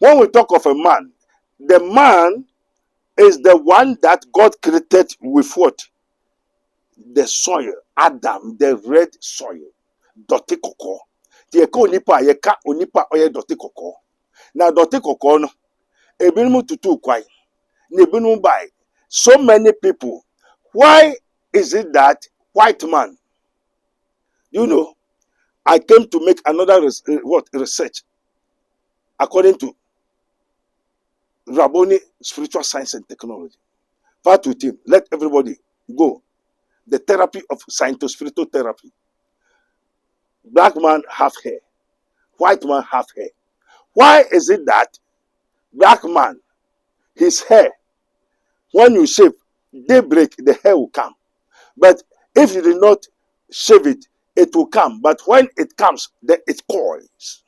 when we talk of a man, the man is the one that God created with what? The soil, Adam, the red soil, doti koko. Tieka onipa yeka onipa oye doti koko. Na doti koko no, ebinum tutu kwai, na ebinum bai. So many people. Why is it that white man? You know, I came to make another research according to Rabboni Spiritual Science and Technology. Far to team, let everybody go. The therapy of science-spiritual therapy. Black man have hair, white man have hair. Why is it that black man, his hair, when you shave, daybreak, the hair will come. But if you did not shave it, it will come. But when it comes, then it coils.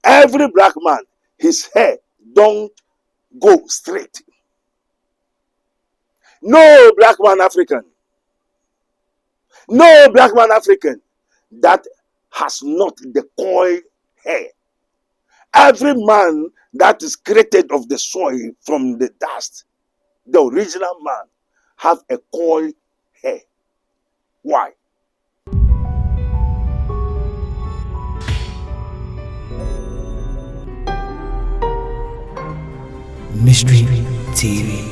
Every black man, his hair don't go straight. No black man African. No black man African that has not the coil hair. Every man that is created of the soil from the dust, the original man, have a coil hair. Why? Mystery TV.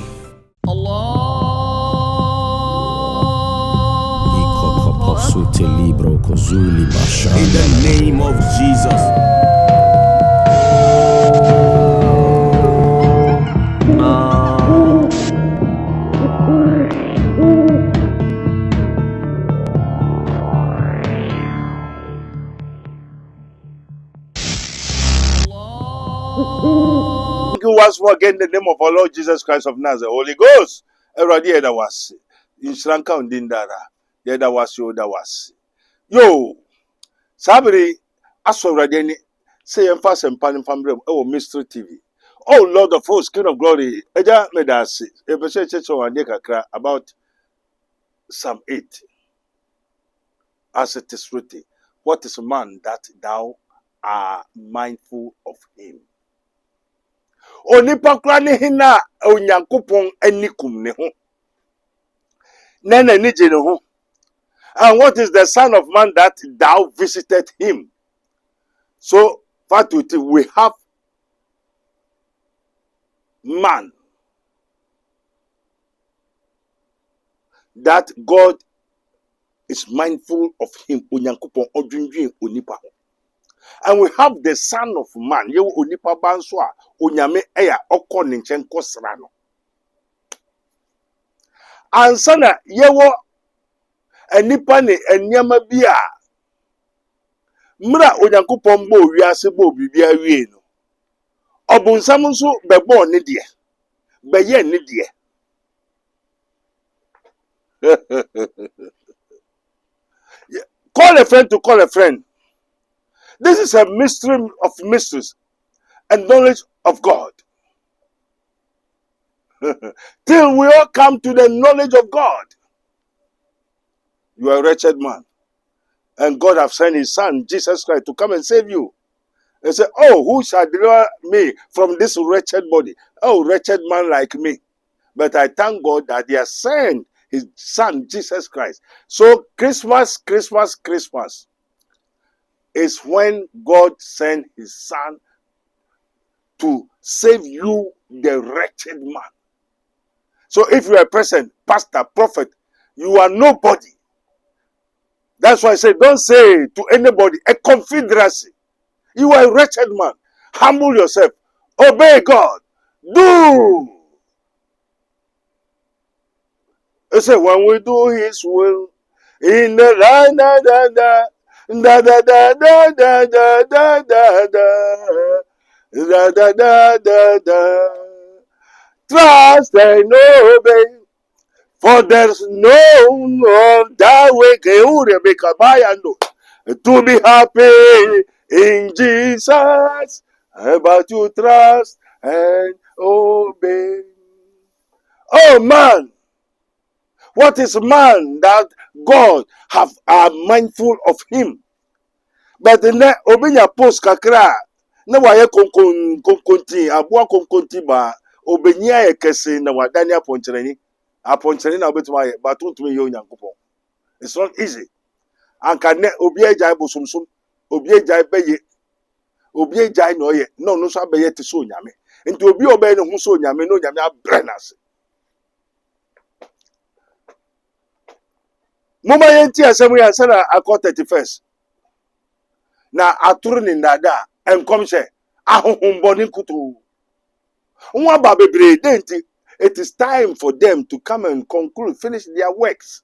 In the name of Jesus. Once more again, the name of our Lord Jesus Christ of Nazareth, Holy Ghost. Everybody that was in Sri Lanka and Dindara, that was you, that was. Yo, Sabri, as already say and fast and pan family. Oh, Mystery TV. Oh, Lord of hosts, King of glory. Eja medasi. Episode church on Dekakra about Psalm 8. As it is written, what is man that thou art mindful of him? Onipa kura ne hina onyankopon anikum ne ho. Nene ni je ne ho. And what is the son of man that thou visited him? So, Fatuti, we have man that God is mindful of him. Onyankopon odwindwin onipa ho. And we have the son of man. Ye onipa banso a onyame eya okọ ne nchen kosra no. Ansana yewo anipa ne enyama bi a mra onyankopon bo wiase bo bibia wie no. Obunsam nso bebo ne de. Beye ne de. Call a friend to call a friend. This is a mystery of mysteries and knowledge of God. Till we all come to the knowledge of God. You are a wretched man. And God has sent his son, Jesus Christ, to come and save you. He said, oh, who shall deliver me from this wretched body? Oh, wretched man like me. But I thank God that he has sent his son, Jesus Christ. So Christmas is when God sent his son to save you, the wretched man. So if you are a person, pastor, prophet, you are nobody. That's why I say, don't say to anybody, a confederacy. You are a wretched man. Humble yourself. Obey God. Do. He said, when we do his will, in the la da da da da da da da da da da da da da da da. Trust and obey, for there's no that way to be happy in Jesus, but you trust and obey. Oh man, what is man that God are mindful of him? But the obinya post kakra na waye konkonti aboa konkonti ba obenya ye kese na wadani aponchereni na obetuma ye ba tuntumi ye onyankopon. It's not easy. Anka ne obi agya bosomsom, obi agya beye, obi agya no ye no no so abeye te so onyame. Nti obi obey no ho so onyame no onyame abrenase. Mama yenti asemu ya sana akọ 31st. Na aturu ni ndada enkom se ahohomboni kutu. Nwa ba bebre denti. It is time for them to come and conclude, finish their works.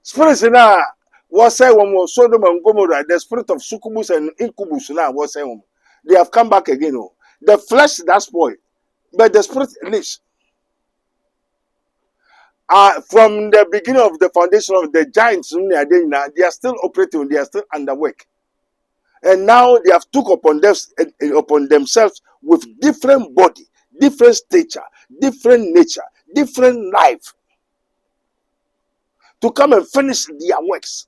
Spirits na was say one Sodom and Gomorrah, the spirit of succubus and incubus now was saying they have come back again. Oh. The flesh that spoiled, but the spirit lives. From the beginning of the foundation of the giants, they are still operating, they are still under work. And now they have took upon themselves with different body, different stature, different nature, different life to come and finish their works.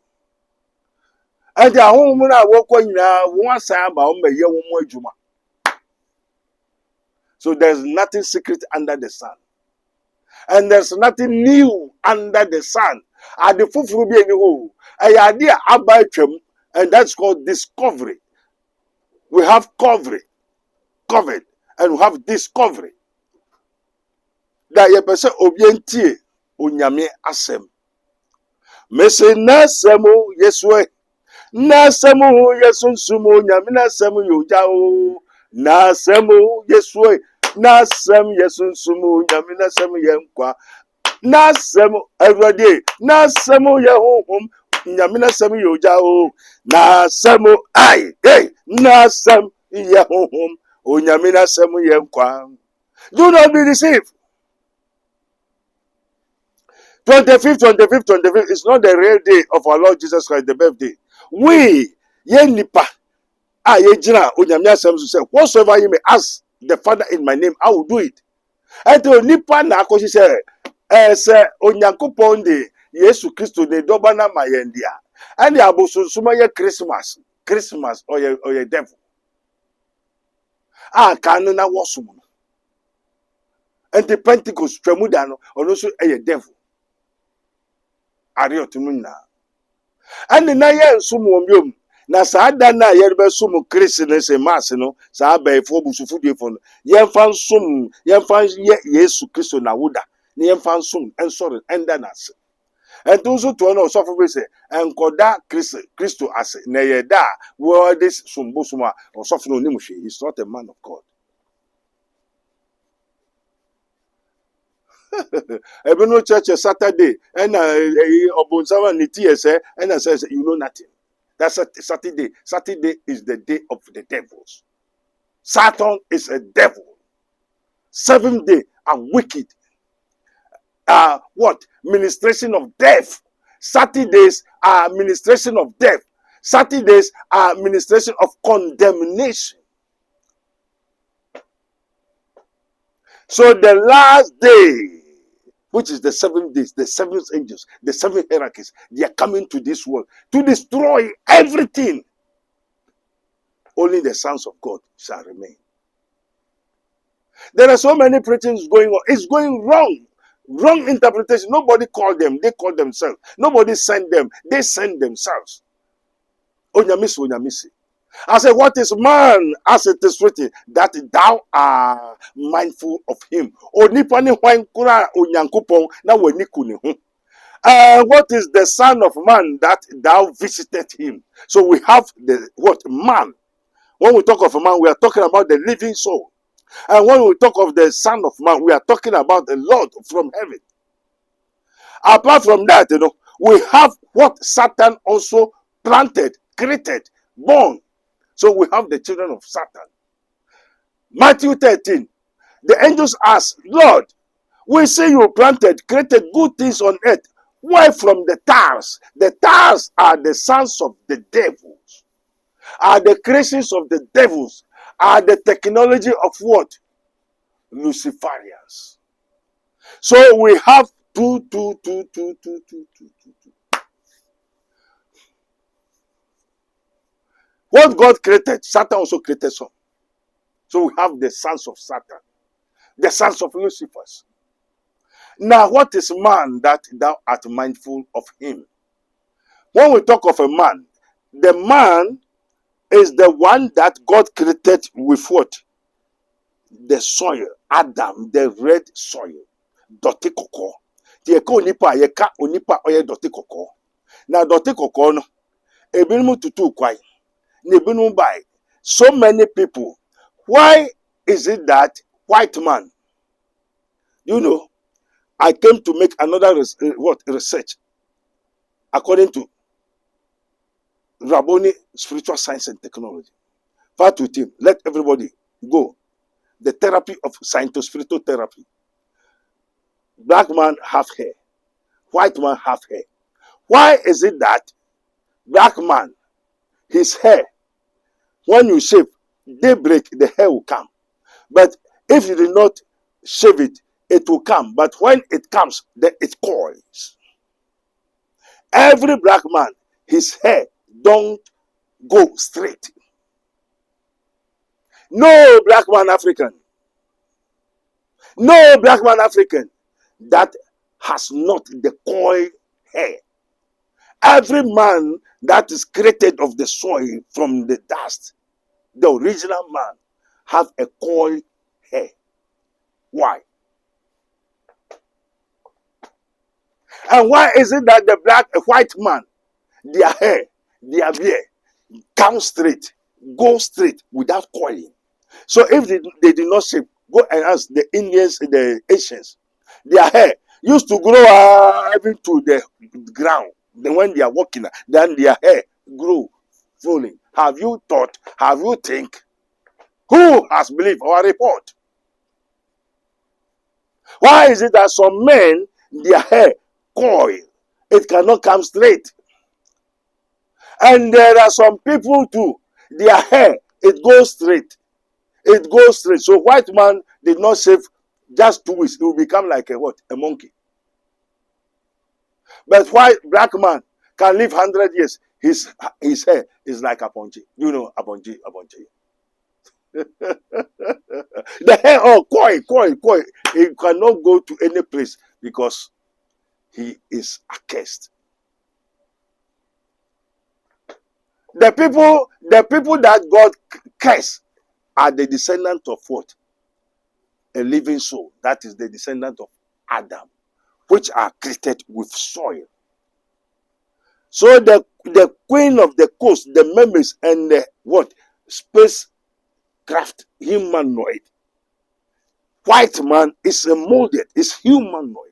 And their home so there's nothing secret under the sun. And there's nothing new under the sun. At the full be any idea about them, and that's called discovery. We have covered, and we have discovery. That ye person obientie onyame asem. Mese nasemo yeswe. Nasemo yesunsumo onyame nasemo yojao. Nasemo yeswe. Nasem yesunsumo onyame nasemo yenkwa. Nasemo everyday. Nasemo yehohom onyame nasemo yojao. Nasemo ai hey nasem yehohom onyame nasemo yenkwa. Do not be deceived. 25th is not the real day of our Lord Jesus Christ, the birthday. We, ye nipa, ye jina, onyame asem say, whatsoever you may ask the Father in my name, I will do it. And to nipa na akoshi say, onyankopon de Yesu Christo de doba na mayendia. And the abosunsuma ye Christmas or ye devil. Kanu na wasum. And the Pentecost twamudano or also a devil. Ariotumuna. And the Naya sumum na sada na yerbe sumu Christmas and Massino, Sabe for Busufudifon, Yemfan sum, Yemfan Yesu Christo na Wuda, Yemfan sum, and sorry, and danas. And those who to know suffer say, and Koda Christo as Nayeda, where this Sumbusuma or Sofno Nimushi is not a man of God. Even no church Saturday and Obunsawa Niti say and I says you know nothing. That's a Saturday. Saturday is the day of the devils. Saturn is a devil. 7th day are wicked. What? Ministration of death. Saturdays are ministration of death. Saturdays are ministration of condemnation. So the last day, which is the 7 days, the 7 angels, the 7 hierarchies, they are coming to this world to destroy everything. Only the sons of God shall remain. There are so many preachings going on. It's going wrong. Wrong interpretation. Nobody called them. They call themselves. Nobody sent them. They send themselves. Onyamisi, onyamisi. I said, what is man as it is written, that thou art mindful of him? What is the son of man that thou visited him? So we have the what man. When we talk of a man, we are talking about the living soul. And when we talk of the son of man, we are talking about the Lord from heaven. Apart from that, we have what Satan also planted, created, born. So we have the children of Satan. Matthew 13. The angels asked, Lord, we see you planted, created good things on earth. Why from the tares? The tares are the sons of the devils. Are the creations of the devils. Are the technology of what? Luciferians. So we have two. What God created, Satan also created some. So we have the sons of Satan, the sons of Lucifer. Now, what is man that thou art mindful of him? When we talk of a man, the man is the one that God created with what? The soil, Adam, the red soil, doti koko. Tieka onipa, yeka onipa oye doti koko. Now, doti koko no, ebinum tutu kwai, nebinum bai. So many people. Why is it that white man? You know, I came to make another research according to Rabboni Spiritual Science and Technology. Part with him. Let everybody go. The therapy of spiritual therapy. Black man have hair. White man have hair. Why is it that black man, his hair, when you shave, daybreak, the hair will come. But if you do not shave it, it will come. But when it comes, then it coils. Every black man, his hair don't go straight. No black man African. No black man African that has not the coil hair. Every man that is created of the soil from the dust, the original man, have a coil hair. Why? And why is it that the white man, their hair, their beard, come straight, go straight without coiling? So if they did not shave, go and ask the Indians, the Asians, their hair used to grow even to the ground. Then when they are walking, then their hair grew falling. Have you thought? Have you think? Who has believed our report? Why is it that some men, their hair coil? It cannot come straight. And there are some people too, their hair, it goes straight. It goes straight. So white man did not shave just 2 weeks. It will become like a what? A monkey. But white black man can live 100 years. His hair is like a ponche. You know a ponche. The hair, coil. He cannot go to any place because he is accursed. The people that God cursed are the descendant of what? A living soul. That is the descendant of Adam, which are created with soil. So the queen of the coast, the mermaids, and the what? Spacecraft humanoid. White man is a molded, is humanoid.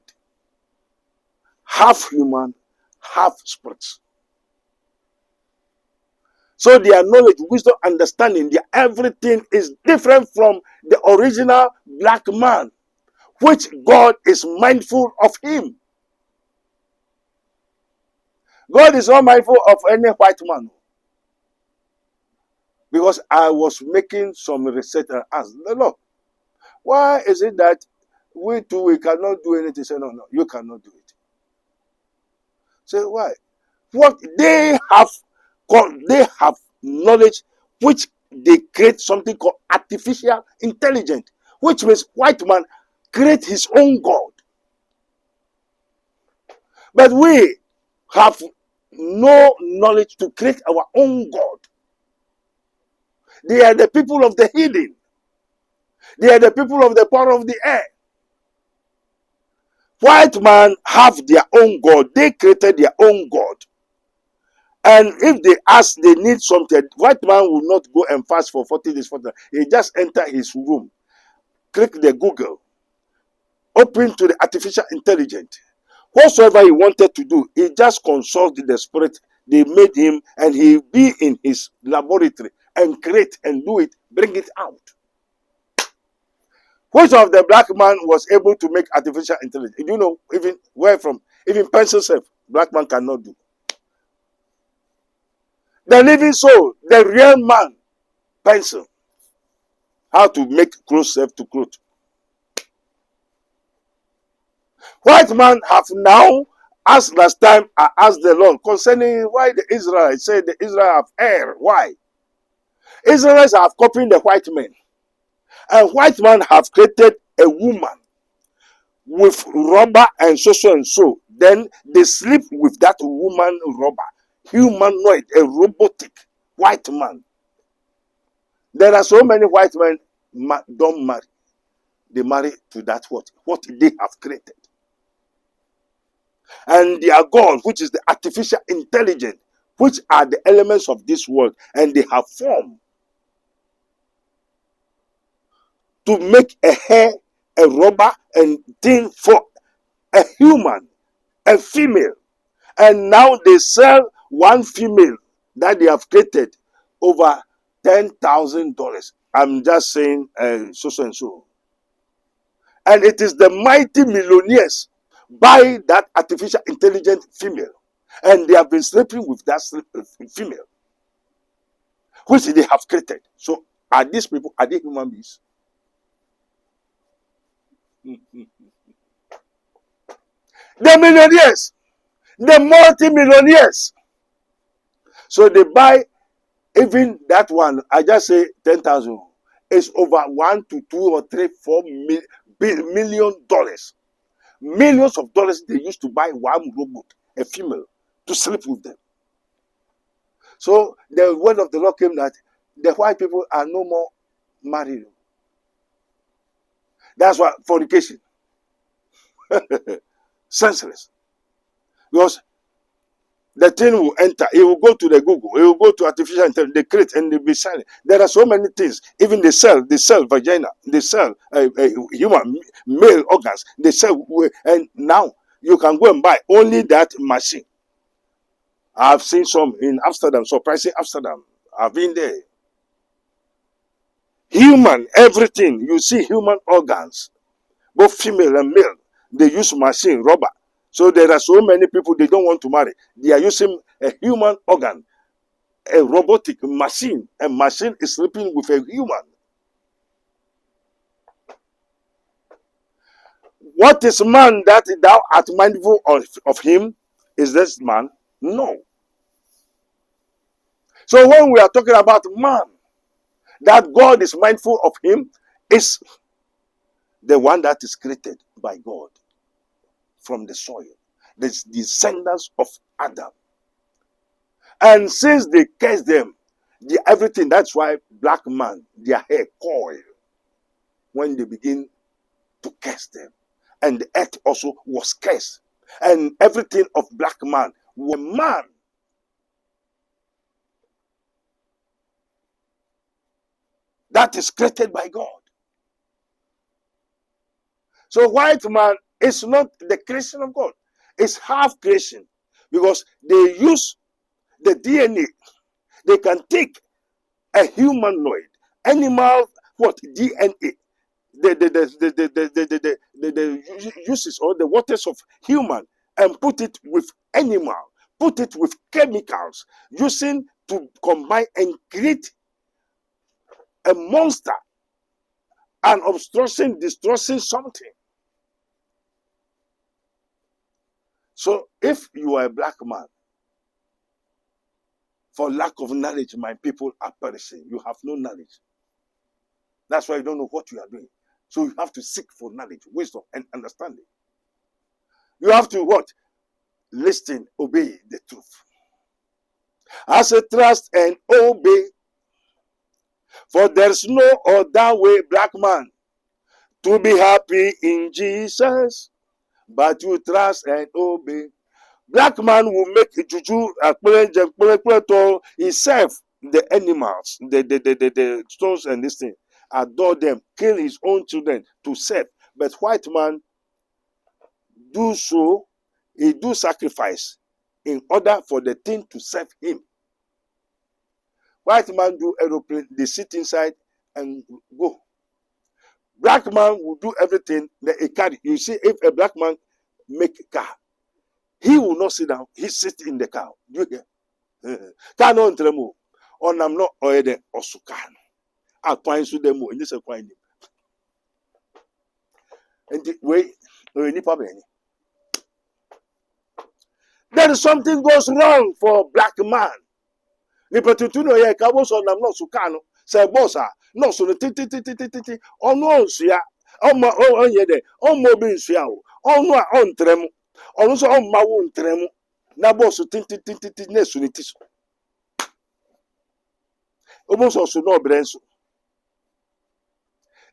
Half human, half spirits. So their knowledge, wisdom, understanding, their everything is different from the original black man, which God is mindful of him. God is not mindful of any white man. Because I was making some research and asked the Lord, why is it that we cannot do anything? Say, no, you cannot do it. Say, why? What they have knowledge, which they create something called artificial intelligence, which means white man create his own God. But we have no knowledge to create our own God. They are the people of the hidden. They are the people of the power of the air. White man have their own God. They created their own God. And if they ask, they need something, white man will not go and fast for 40 days. He just enter his room, click the Google, open to the artificial intelligence. Whatsoever he wanted to do, he just consulted the spirit. They made him, and he be in his laboratory and create and do it, bring it out. Which of the black man was able to make artificial intelligence? You know, even where from? Even pencil self, black man cannot do. The living soul, the real man, pencil. How to make clothes self to clothes. White man have now, as last time I asked the Lord concerning why the Israelites said the Israel have erred. Why? Israelites have copied the white men, and white men have created a woman with rubber and so and so. Then they sleep with that woman rubber, humanoid, a robotic white man. There are so many white men don't marry. They marry to that what they have created. And their God, which is the artificial intelligence, which are the elements of this world, and they have formed to make a hair, a rubber, and thing for a human, a female. And now they sell one female that they have created over $10,000. I'm just saying so and so. And it is the mighty millionaires buy that artificial intelligent female. And they have been sleeping with that female, which they have created. So are these people, are they human beings? The millionaires, the multi-millionaires. So they buy even that one, I just say 10,000. It's over 1 to 2 or 3, 4 million dollars. Millions of dollars they used to buy one robot, a female, to sleep with them. So the word of the Lord came that the white people are no more married. That's why fornication. Senseless. Because the thing will enter, it will go to the Google, it will go to artificial intelligence, they create and they be silent. There are so many things. Even they sell vagina, they sell human male organs, they sell, and now you can go and buy only that machine. I've seen some in Amsterdam, surprising Amsterdam. I've been there. Human, everything, you see human organs, both female and male, they use machine, rubber. So there are so many people they don't want to marry. They are using a human organ, a robotic machine. A machine is sleeping with a human. What is man that thou art mindful of him? Is this man? No. So when we are talking about man, that God is mindful of him, is the one that is created by God from the soil, the descendants of Adam. And since they curse them, everything, that's why black man, their hair coil when they begin to curse them. And the earth also was cursed. And everything of black man was man. That is created by God. So white man is not the creation of God. It's half creation. Because they use the DNA. They can take a humanoid, animal, DNA, the uses or the waters of human, and put it with animal, put it with chemicals, using to combine and create a monster, an obstruction, destroying something. So if you are a black man, for lack of knowledge, my people are perishing. You have no knowledge. That's why you don't know what you are doing. So you have to seek for knowledge, wisdom, and understanding. You have to what? Listen, obey the truth. I say trust and obey. For there's no other way, black man, to be happy in Jesus, but you trust and obey. Black man will make juju, he serve the animals, the stones and this thing, adore them, kill his own children to serve. But white man do so, he do sacrifice in order for the thing to serve him. White man do aeroplane, they sit inside and go. Black man will do everything that a car. You see, if a black man make a car, he will not sit down. He sit in the car. You hear? Car no entremo. On am not oede osukan. A kwine su demo. And this a kwine. And the way nipa beni. Then something goes wrong for black man. Nipa tutu no ye kabos on am not sukano. Say boss no so ti ono nsua onye de onmo bi nsua o ono a ontrem ono so omma wo ntrem na boss ti na so ne ti so obo so no brenso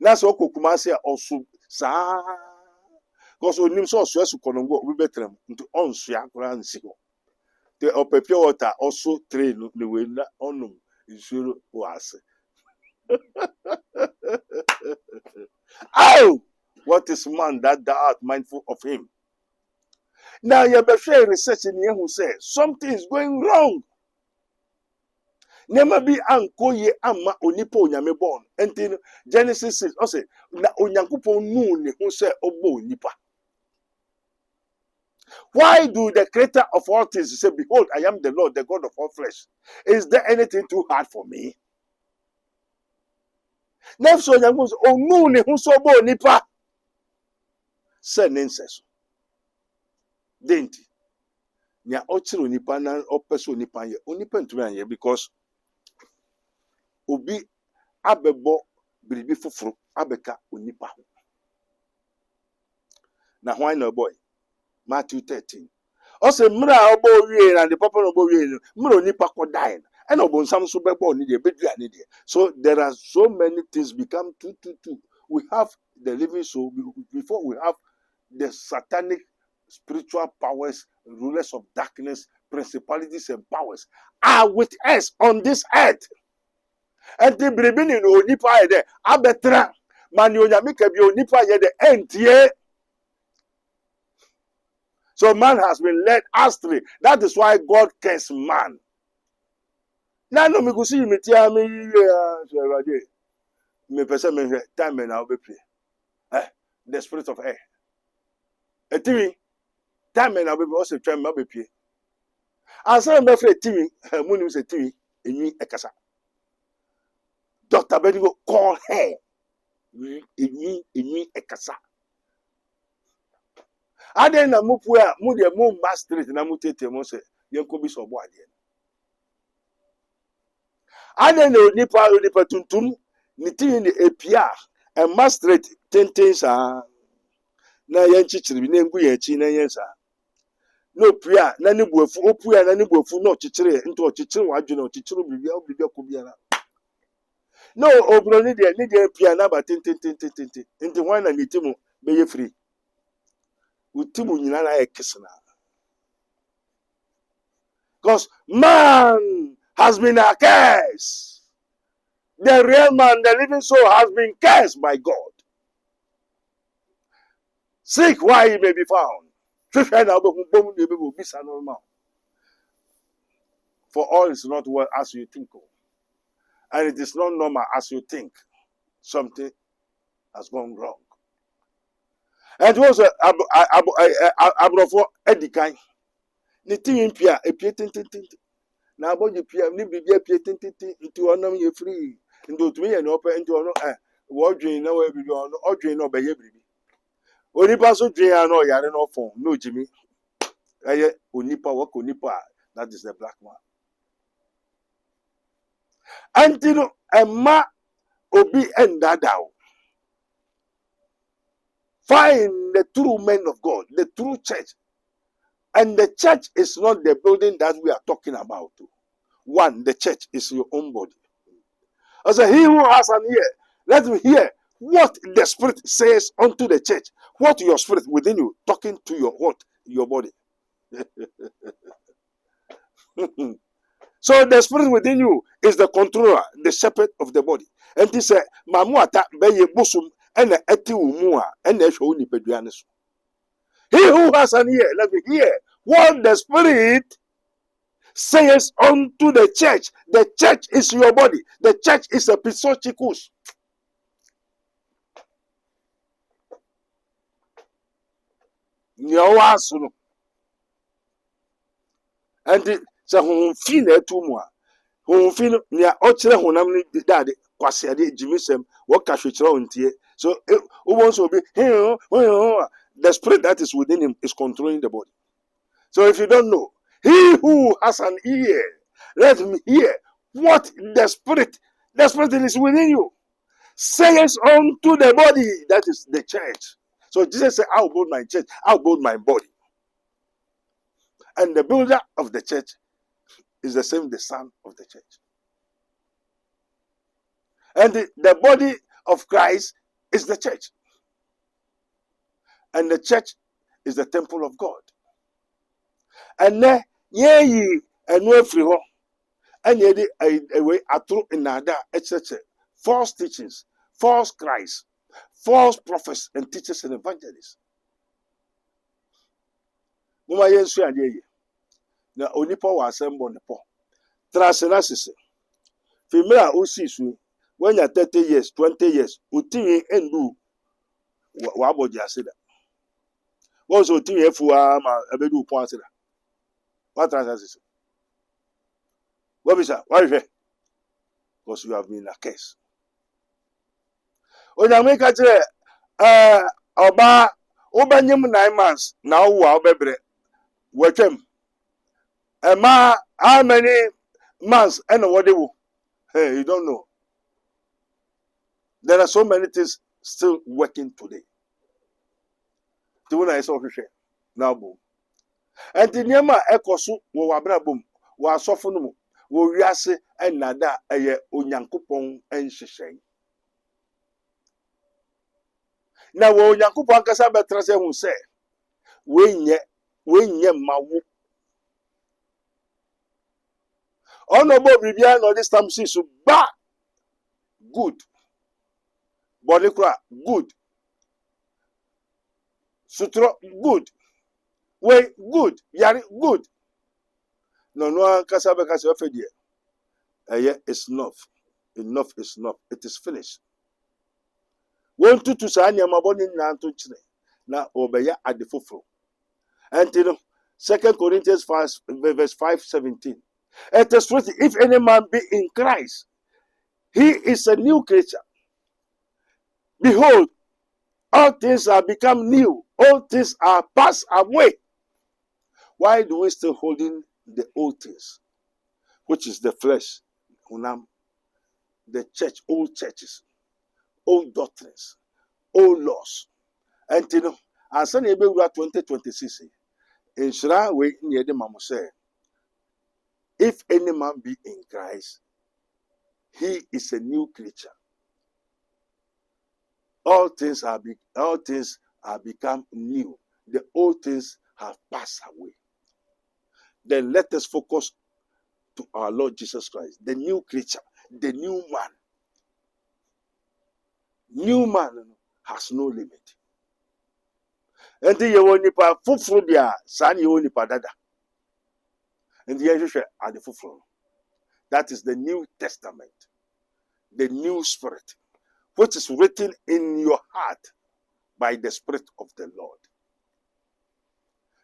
na so kokuma se osu saa because onim so osu esu konongo obi betrem nti onsua kora nsi ho the opepia water also train the way na onum isuro oase. Oh, what is man that thou art mindful of him? Now you be share research in here who says something is going wrong. Never be anko ye ama onipa onyame born. Enti Genesis 6 say na onyankopon nu ne hu say obo onipa. Why do the creator of all things say, behold, I am the Lord, the God of all flesh? Is there anything too hard for me? Never so young was onu ne hu so obo onipa. Say nonsense. Denti. Nya ochiro onipa na opeso onipa ye. Onipa ntumi anye because obi abebo biribi fufuru abeka onipa. Na why no boy? Matthew 13. Also, mra obo wie and the papa obo wie mra onipa ko die. And obo nsam so bebo ni de bedua ni de. So there are so many things become two. We have the living soul before we have the satanic spiritual powers, rulers of darkness, principalities and powers are with us on this earth. And the bribini no nipa ye de abetra mani onyame ka bi onipa ye de entie. So man has been led astray. That is why God cursed man. Now no me go see me tia me so everybody. Me person me time na obe pray. The spirit of air. Etimi time na obe also try me obe pray. Asa me free timi munu se timi enyi ekasa. Dr. Abednego call her enyi ekasa. Aden na mupu a mu de mu mastrate na mutete mo se yenko bi so bo ade. Aden na onipa tuntum ni tin ni epia e mastrate tenten sa na yenchichiri bi na ngu yechi na yensa. No pia na ni buafu opua na ni buafu no chichiri nto ochichiri wadwe na ochichiri bibi akobia na. No obro ni de pia na ba tenten. Nti wan na nitimu be ye free. Utimu nyina na ekisna. Because man has been cursed. The real man, the living soul, has been cursed by God. Seek why he may be found. For all is not well as you think. And it is not normal as you think. Something has gone wrong. And it was abrofo edikan. Ni tin pia epie tintin. Na aboje pia ni bibia pie tintin nti onam ye free. Nti otumi ye no ope nti ono wo dwen na we bibi ono odwen na obeye bibi. Onipa so dwen ya no yare no fon no jimi. Eye onipa work onipa, that is the black man. Antino emma obi endadao. Find the true men of God, the true church. And the church is not the building that we are talking about. One, the church is your own body. As he who has an ear, let him hear what the Spirit says unto the church. What your spirit within you talking to your what? Your body. So the spirit within you is the controller, the shepherd of the body. And he said, Mamuata beye busum and eti umua and ni peduanesu. He who has an ear, let me hear what the Spirit says unto the church. The church is your body. The church is a pisochikus. Nyawasuno. And so who feel it too more. Who feel near Ochre Honam Dad, Quasiade, Jimisem, what Kashitra on Tier. So who wants to be here? The spirit that is within him is controlling the body. So if you don't know, he who has an ear, let him hear what the Spirit The Spirit is within you. Says unto the body, that is the church. So Jesus said, I'll build my church, I'll build my body. And the builder of the church is the same, the son of the church. And the body of Christ is the church. And the church is the temple of God. And then, and no free home. And yet, a way atro in Nada, etc. False teachings, false Christ, false prophets, and teachers and evangelists. Muma yensu ade na onipa wa assemble ne po. Transnasis. Female osi su when you 30 years, 20 years, utimi endu wa aboji asida. Once utimi efuwa ma abedu po asida. What transnasis? What is that? Why is it? Because you have been a case. Onyameka tire oba obanyem 9 months na wo obebre wetwem ema how many months and what they will. Hey, you don't know. There are so many things still working today. The one I saw now boom. And the Niama Ekosu wo wabra boom wa sofunumu wo wiase and nada eye onyankopon enhyehyɛ. Na wo onyankopon kasa betra se hu se wenye mawo. Ono bo bibia no this time so ba good. Body cry good. Sutro good. Way good. Yari good. No kasa be kasa ofedie. It's enough. Enough is enough. It is finished. Won to sa anya maboni na nto kire na obeya adefofro. And you know 2 Corinthians 5 verse 5:17. It is written, if any man be in Christ, he is a new creature. Behold, all things are become new. All things are passed away. Why do we still holding the old things, which is the flesh, the church, old churches, old doctrines, old laws? And you know, as an 2026, in Shra we near the Mamu say, if any man be in Christ, he is a new creature. All things are become new. The old things have passed away. Then let us focus to our Lord Jesus Christ, the new creature, the new man. New man has no limit. And the yewonipa fufru dia san yewonipa dada. And the yewonipa are the fufru. That is the New Testament, the new spirit, which is written in your heart by the Spirit of the Lord.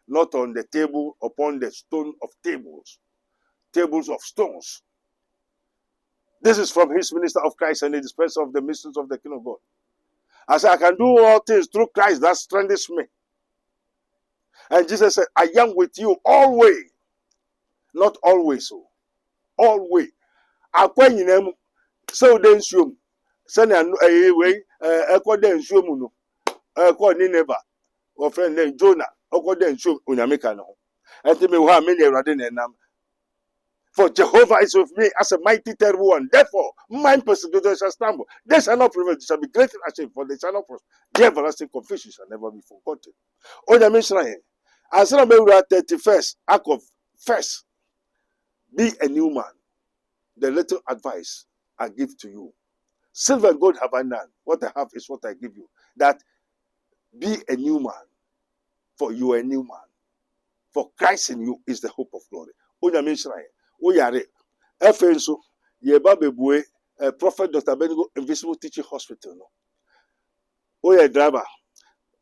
Not on the table, upon the stone of tables, tables of stones. This is from his minister of Christ and the dispenser of the mysteries of the kingdom of God. I said, I can do all things through Christ that strengthens me. And Jesus said, I am with you always. Not always so. Always. Akwa nyinam so den suom. Send a way, echo den suom no. Echo Nineveh. Or friend named Jonah. Echo den suom unyameka no. And me wa me ne rade nenam. For Jehovah is with me as a mighty terrible one. Therefore, my persecutors shall stumble. They shall not prevail. They shall be great and ashamed, for they shall not prosper. The everlasting confusion shall never be forgotten. Onyamesra here. As I remember 31st, act of first, be a new man. The little advice I give to you. Silver and gold have I none. What I have is what I give you. That be a new man. For you are a new man. For Christ in you is the hope of glory. Onyamesra here. Oyare efenso yeba bebue Prophet Dr. Abednego Invisible Teaching Hospital no. Oye driver,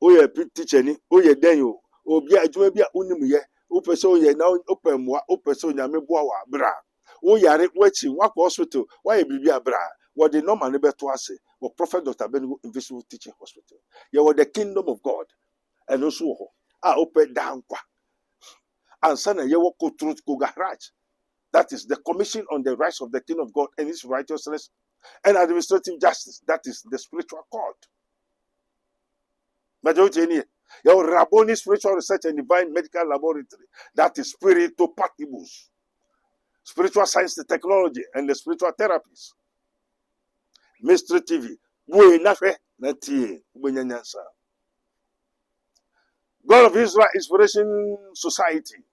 oye teacher ni, oye denyo, obi adwuma bi a unim ye, opese oye na opemwa, opese onyame boa wa bra. Oyare wachi wakọ hospital, why bibi abra. What the normal ne beto ase, what Prophet Dr. Abednego Invisible Teaching Hospital. Ye were the kingdom of God. And also open down kwa. And sana ye wako truth ko garage. That is the commission on the rights of the kingdom of God and his righteousness and administrative justice. That is the spiritual court. Majority in here. Your Rabboni Spiritual Research and Divine Medical Laboratory. That is Spirito Patibus. Spiritual Science and Technology and the Spiritual Therapies. Mystery TV. God of Israel Inspiration Society,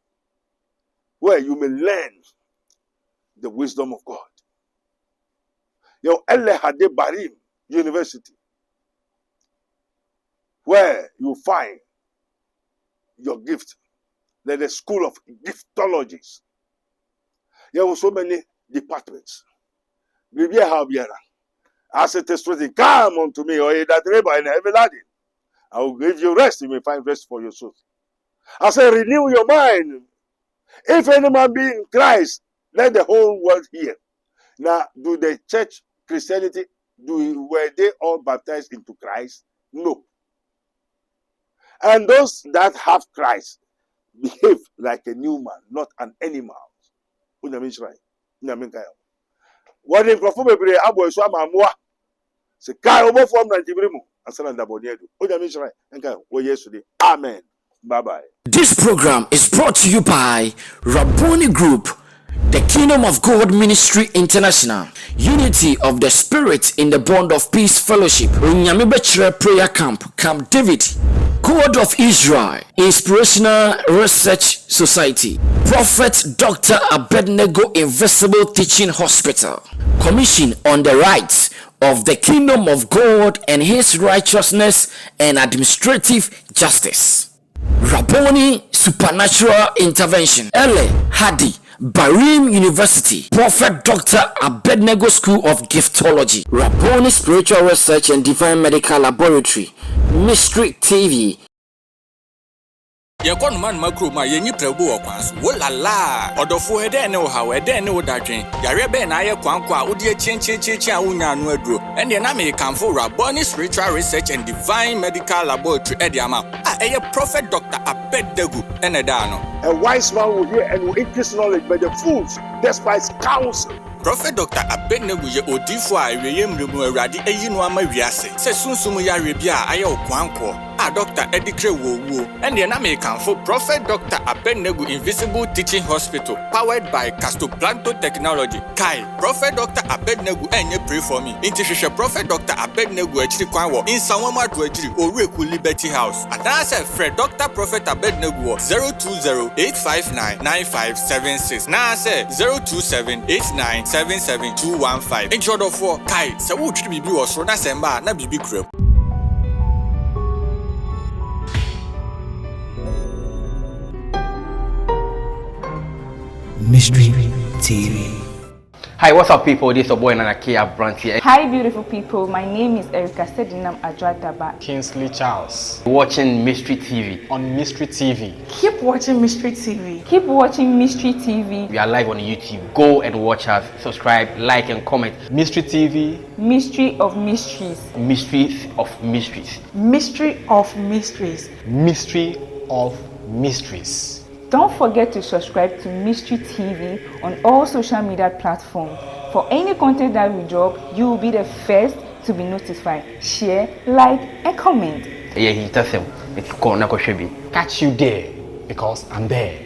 where you may learn the wisdom of God. Your Elle Hade Barim University, where you find your gift. There's a school of giftologies. There were so many departments. As a testimony, come unto me, or that labor in heavy laden. I will give you rest. You may find rest for your soul. I say, renew your mind. If any man be in Christ, let the whole world hear. Now, do the church Christianity, were they all baptized into Christ? No. And those that have Christ behave like a new man, not an animal. What do you mean? What if you be able to say, "Se kai obo form na tibrimu asana ndaboniedo." What do you mean? Okay, yesterday. Amen. Bye bye. This program is brought to you by Rabboni Group, the Kingdom of God Ministry International, Unity of the Spirit in the Bond of Peace Fellowship, Nyamibechre Prayer Camp, Camp David, God of Israel Inspirational Research Society, Prophet Dr. Abednego Invisible Teaching Hospital, Commission on the Rights of the Kingdom of God and His Righteousness and Administrative Justice, Rabboni Supernatural Intervention, Ele Hadi Barim University, Prophet Dr. Abednego School of Giftology, Rabboni Spiritual Research and Divine Medical Laboratory, Mystery TV. Yakon man makro ma yenyi prebu okwanso wo lala odofo ede ne wo hawo ede ne wo dadwen yare be na aye kwankwa a wodi chenchen a wonya anu aduro ene na me kanfo Rabboni Spiritual Research and Divine Medical Laboratory ede ama a eye Prophet Dr. Abednego ene da no. A wise man will hear and will increase knowledge, but the fools despise counsel. Prophet Dr. Abednego ye odifo a eweye mremu awurade eyi no ama wiase se sunsum yare bia aye okwanko a Dr. Edikre wo ene na me kanfo Prophet Dr. Abednego Invisible Teaching Hospital, powered by Castoplanto Technology. Kai, Prophet Dr. Abednego enye pray for me. Inti hwehwe Prophet Dr. Abednego achiri kwan wo Insanwama to achiri Oreku Liberty House. Adanse Fred Dr. Prophet Abednego 020-859-9576. Na say 027-8977-215. In short of for Kai, se wo twiri bibi wo so na semba na bibi kram. Mystery TV. Hi, what's up, people? This is your boy Nanakia Brant here. Hi, beautiful people. My name is Erica Sedinam Adrataba. Kingsley Charles. Watching Mystery TV. On Mystery TV. Keep watching Mystery TV. Keep watching Mystery TV. We are live on YouTube. Go and watch us. Subscribe, like, and comment. Mystery TV. Mystery of Mysteries. Mysteries of Mysteries. Mystery of Mysteries. Mystery of Mysteries. Don't forget to subscribe to Mystery TV on all social media platforms. For any content that we drop, you will be the first to be notified. Share, like, and comment. Yeah, he tells him. Catch you there because I'm there.